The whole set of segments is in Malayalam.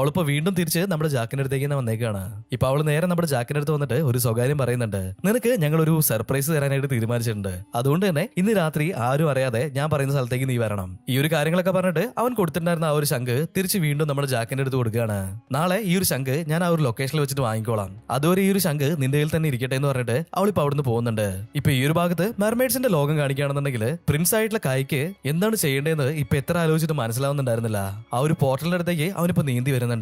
അവളിപ്പോ വീണ്ടും തിരിച്ച് നമ്മുടെ ജാക്കിന്റെ അടുത്തേക്ക് തന്നെ വന്നേക്കാണ്. ഇപ്പൊ അവള് നേരെ നമ്മുടെ ജാക്കിന്റെ അടുത്ത് വന്നിട്ട് ഒരു സ്വകാര്യം പറയുന്നുണ്ട്. നിനക്ക് ഞങ്ങൾ ഒരു സർപ്രൈസ് തരാനായിട്ട് തീരുമാനിച്ചിട്ടുണ്ട്. അതുകൊണ്ട് തന്നെ ഇന്ന് രാത്രി ആരും അറിയാതെ ഞാൻ പറയുന്ന സ്ഥലത്തേക്ക് നീ വരണം. ഈ ഒരു കാര്യങ്ങളൊക്കെ പറഞ്ഞിട്ട് അവൻ കൊടുത്തിട്ടുണ്ടായിരുന്ന ആ ഒരു ശംഖ് തിരിച്ച് വീണ്ടും നമ്മുടെ ജാക്കിന്റെ അടുത്ത് കൊടുക്കുകയാണ്. നാളെ ഈ ഒരു ശംഖ് ഞാൻ ആ ഒരു ലൊക്കേഷനിൽ വെച്ചിട്ട് വാങ്ങിക്കോളാം. അതുവരെ ഈ ഒരു ശംഖ് നിന്റെ കയ്യിൽ തന്നെ ഇരിക്കട്ടെ എന്ന് പറഞ്ഞിട്ട് അവളിപ്പോ അവിടുന്ന് പോകുന്നുണ്ട്. ഇപ്പൊ ഈ ഒരു ഭാഗത്ത് മെർമെയ്ഡ്സിന്റെ ലോകം കാണിക്കുകയാണെന്നുണ്ടെങ്കിൽ പ്രിൻസ് ആയിട്ടുള്ള കായ്ക്ക് എന്താണ് ചെയ്യേണ്ടതെന്ന് ഇപ്പൊ എത്ര ആലോചിച്ചിട്ട് മനസ്സിലാവുന്നുണ്ടായിരുന്നില്ല. ആ ഒരു പോർട്ടലിന്റെ അടുത്തേക്ക് അവനിപ്പോ നീന്തി വരുന്നുണ്ട്.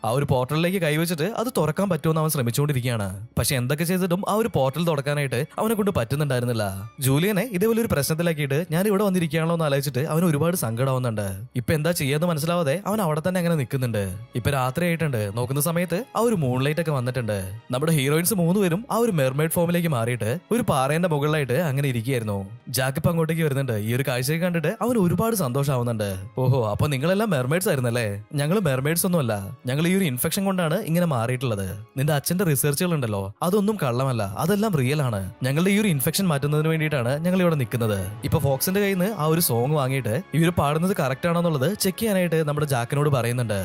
ആ ഒരു പോർട്ടലിലേക്ക് കൈവച്ചിട്ട് അത് തുറക്കാൻ പറ്റുമെന്ന് അവൻ ശ്രമിച്ചുകൊണ്ടിരിക്കുകയാണ്. പക്ഷെ എന്തൊക്കെ ചെയ്തിട്ടും ആ ഒരു പോർട്ടൽ തുറക്കാനായിട്ട് അവനെ കൊണ്ട് പറ്റുന്നുണ്ടായിരുന്നില്ല. ജൂലിയനെ ഇതേപോലെ ഒരു പ്രശ്നത്തിലാക്കിയിട്ട് ഞാൻ ഇവിടെ വന്നിരിക്കുകയാണോ എന്ന് ആലോചിച്ചിട്ട് അവന് ഒരുപാട് സങ്കടമാവുന്നുണ്ട്. ഇപ്പൊ എന്താ ചെയ്യാന്ന് മനസ്സിലാവാതെ അവൻ അവിടെ തന്നെ അങ്ങനെ നിൽക്കുന്നുണ്ട്. ഇപ്പൊ രാത്രി ആയിട്ടുണ്ട്. നോക്കുന്ന സമയത്ത് ആ ഒരു മൂൺലൈറ്റ് ഒക്കെ വന്നിട്ടുണ്ട്. നമ്മുടെ ഹീറോയിൻസ് 3 പേരും ആ ഒരു മെർമെയ്ഡ് ഫോമിലേക്ക് മാറിയിട്ട് ഒരു പാറേന്റെ മുകളിലായിട്ട് അങ്ങനെ ഇരിക്കുകയായിരുന്നു. ജാക്കിപ്പ് അങ്ങോട്ടേക്ക് വരുന്നുണ്ട്. ഈ ഒരു കാഴ്ചയെ കണ്ടിട്ട് അവൻ ഒരുപാട് സന്തോഷമാവുന്നുണ്ട്. ഓഹോ, അപ്പൊ നിങ്ങളെല്ലാം മെർമെയ്ഡ്സ് ആയിരുന്നല്ലേ? ഞങ്ങൾ മെർമെയ്ഡ്സ് ഒന്നുമല്ല. ഞങ്ങൾ ഈ ഒരു ഇൻഫെക്ഷൻ കൊണ്ടാണ് ഇങ്ങനെ മാറിയിട്ടുള്ളത്. നിന്റെ അച്ഛന്റെ റിസർച്ചുകൾ ഉണ്ടല്ലോ, അതൊന്നും കള്ളമല്ല, അതെല്ലാം റിയൽ ആണ്. ഞങ്ങളുടെ ഈ ഒരു ഇൻഫെക്ഷൻ മാറ്റുന്നതിന് വേണ്ടിയിട്ടാണ് ഞങ്ങൾ ഇവിടെ നിൽക്കുന്നത്. ഇപ്പൊ ഫോക്സിന്റെ കയ്യിൽ നിന്ന് ആ ഒരു സോങ് വാങ്ങിയിട്ട് ഇവര് പാടുന്നത് കറക്റ്റ് ആണെന്നുള്ളത് ചെക്ക് ചെയ്യാനായിട്ട് നമ്മുടെ ജാക്കിനോട് പറയുന്നുണ്ട്.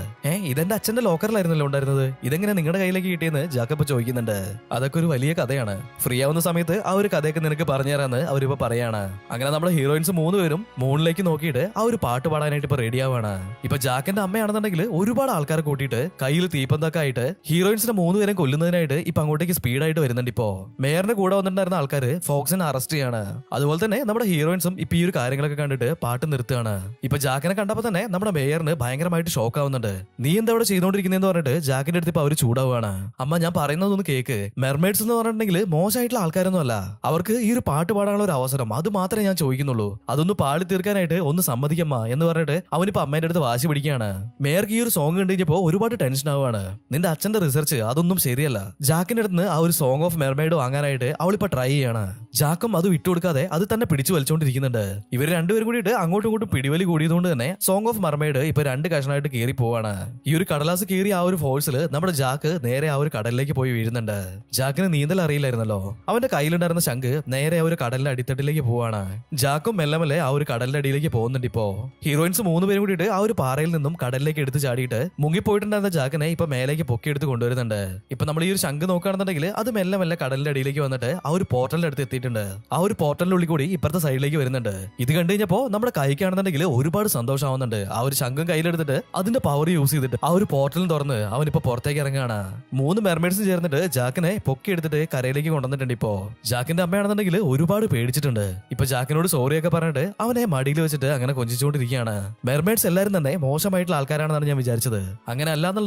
ഇതെന്റെ അച്ഛന്റെ ലോക്കറിലായിരുന്നല്ലോ ഉണ്ടായിരുന്നത്, ഇതെങ്ങനെ നിങ്ങളുടെ കയ്യിലേക്ക് കിട്ടിയെന്ന് ജാക്കപ്പ് ചോദിക്കുന്നുണ്ട്. അതൊക്കെ ഒരു വലിയ കഥയാണ്. ഫ്രീ ആവുന്ന സമയത്ത് ആ ഒരു കഥയൊക്കെ നിനക്ക് പറഞ്ഞുതരാന്ന് അവരിപ്പോ പറയാണ്. അങ്ങനെ നമ്മുടെ ഹീറോയിൻസ് 3 പേരും മൂണിലേക്ക് നോക്കിയിട്ട് ആ ഒരു പാട്ട് പാടാനായിട്ട് ഇപ്പൊ റെഡി ആവാണ്. ഇപ്പൊ ജാക്കിന്റെ അമ്മയാണെന്നുണ്ടെങ്കിൽ ഒരുപാട് ആൾക്കാരെ കൂട്ടിയിട്ട് കയ്യിൽ തീപ്പന്തൊക്കെ ആയിട്ട് ഹീറോയിൻസിന്റെ 3 പേരെ കൊല്ലുന്നതിനായിട്ട് ഇപ്പൊ അങ്ങോട്ടേക്ക് സ്പീഡായിട്ട് വരുന്നുണ്ട്. ഇപ്പോ മേയറിന്റെ കൂടെ വന്നിട്ടുണ്ടായിരുന്ന ആൾക്കാര് ഫോക്സിനെ അറസ്റ്റ് ചെയ്യാണ്. അതുപോലെ തന്നെ നമ്മുടെ ഹീറോയിൻസും ഇപ്പൊ ഈ ഒരു കാര്യങ്ങളൊക്കെ കണ്ടിട്ട് പാട്ട് നിർത്തുകയാണ്. ഇപ്പൊ ജാക്കിനെ കണ്ടപ്പോ തന്നെ നമ്മുടെ മേയറിന് ഭയങ്കരമായിട്ട് ഷോക്ക് ആവുന്നുണ്ട്. നീ എന്താ ഇവിടെ ചെയ്തോണ്ടിരിക്കുന്നതെന്ന് പറഞ്ഞിട്ട് ജാക്കിന്റെ അടുത്ത് ഇപ്പൊ അവര് ചൂടാവുകയാണ്. അമ്മ, ഞാൻ പറയുന്നതൊന്ന് കേക്ക്. മെർമെയ്ഡ്സ് എന്ന് പറഞ്ഞിട്ടുണ്ടെങ്കിൽ മോശമായിട്ടുള്ള ആൾക്കാരൊന്നും അല്ല. അവർക്ക് ഈ ഒരു പാട്ട് പാടാനുള്ള ഒരു അവസരം അത് മാത്രമേ ഞാൻ ചോദിക്കുന്നുള്ളൂ. അതൊന്ന് പാടി തീർക്കാനായിട്ട് ഒന്ന് സമ്മതിക്കമ്മ എന്ന് പറഞ്ഞിട്ട് അവനിപ്പോ അമ്മേന്റെ അടുത്ത് വാശി പിടിക്കുകയാണ്. മേയർക്ക് ഈ ഒരു സോങ് കണ്ടുകഴിഞ്ഞപ്പോ ഒരുപാട് ടെൻഷൻ ആവുകയാണ്. നിന്റെ അച്ഛന്റെ റിസർച്ച് അതൊന്നും ശരിയല്ല. ജാക്കിന്റെ അടുത്ത് ആ ഒരു സോങ് ഓഫ് മെർമെയ്ഡ് വാങ്ങാനായിട്ട് അവളിപ്പോ ട്രൈ ചെയ്യാണ്. ജാക്കും അത് വിട്ടുകൊടുക്കാതെ അത് തന്നെ പിടിച്ചു വലിച്ചുകൊണ്ടിരിക്കുന്നുണ്ട്. ഇവർ രണ്ടുപേരും കൂടിയിട്ട് അങ്ങോട്ടും ഇങ്ങോട്ടും പിടിവലി കൂടിയതുകൊണ്ട് തന്നെ സോങ് ഓഫ് മെർമെയ്ഡ് ഇപ്പൊ 2 കഷ്ണമായിട്ട് കീറി പോവാണ്. ഈ ഒരു കടലാസ് കീറി ആ ഒരു ഫോഴ്സിൽ നമ്മുടെ ജാക്ക് നേരെ ആ ഒരു കടലിലേക്ക് പോയി വീഴുന്നുണ്ട്. ജാക്കിന് നീന്തൽ അറിയില്ലായിരുന്നല്ലോ. അവന്റെ കയ്യിലുണ്ടായിരുന്ന ശംഖ് നേരെ ആ ഒരു കടലിന്റെ അടിത്തട്ടിലേക്ക് പോവാണ്. ജാക്കും മെല്ലെ മെല്ലെ ആ ഒരു കടലിന്റെ അടിയിലേക്ക് പോകുന്നുണ്ട്. ഇപ്പോ ഹീറോയിൻസ് 3 പേരും കൂടിയിട്ട് ആ ഒരു പാറയിൽ നിന്നും കടലിലേക്ക് എടുത്ത് ചാടിയിട്ട് മുങ്ങിപ്പോയിട്ടുണ്ടായിരുന്ന ജാക്കിനെ ഇപ്പൊ മേലേക്ക് പൊക്കിയെടുത്ത് കൊണ്ടുവരുന്നുണ്ട്. ഇപ്പൊ നമ്മൾ ഈ ഒരു ശംഖ് നോക്കുകയാണെന്നുണ്ടെങ്കിൽ അത് മെല്ലെ മെല്ലെ കടലിന്റെ അടിയിലേക്ക് വന്നിട്ട് ആ ഒരു പോർട്ടലിന്റെ അടുത്ത് എത്തിയിട്ടുണ്ട്. ആ ഒരു പോർട്ടലിന്റെ ഉള്ളിൽ കൂടി ഇപ്പുറത്തെ സൈഡിലേക്ക് വരുന്നുണ്ട്. ഇത് കണ്ടു കഴിഞ്ഞപ്പോ നമ്മുടെ കൈക്കാണെന്നുണ്ടെങ്കിൽ ഒരുപാട് സന്തോഷമാവുന്നുണ്ട്. ആ ഒരു ശംഖും കയ്യിലെടുത്തിട്ട് അതിന്റെ പവർ യൂസ് ചെയ്തിട്ട് ആ ഒരു പോർട്ടലും തുറന്ന് അവനിപ്പോ പുറത്തേക്ക് ഇറങ്ങുകയാണ്. 3 മെർമെയ്ഡ്സും ചേർന്നിട്ട് ജാക്കിനെ പൊക്കിയെടുത്തിട്ട് കരയിലേക്ക് കൊണ്ടുവന്നിട്ടുണ്ട്. ഇപ്പോ ജാക്കിന്റെ അമ്മയാണെന്നുണ്ടെങ്കിൽ ഒരുപാട് പേടിച്ചിട്ടുണ്ട്. ഇപ്പൊ ജാക്കിനോട് സോറിയൊക്കെ പറഞ്ഞിട്ട് അവനെ മടിയിൽ വെച്ചിട്ട് അങ്ങനെ കൊഞ്ചിച്ചുകൊണ്ടിരിക്കുകയാണ്. മെർമെയ്ഡ്സ് എല്ലാവരും തന്നെ മോശമായിട്ടുള്ള ആൾക്കാരാണെന്നാണ് ഞാൻ വിചാരിച്ചത്. അങ്ങനെ അല്ലാന്നുള്ള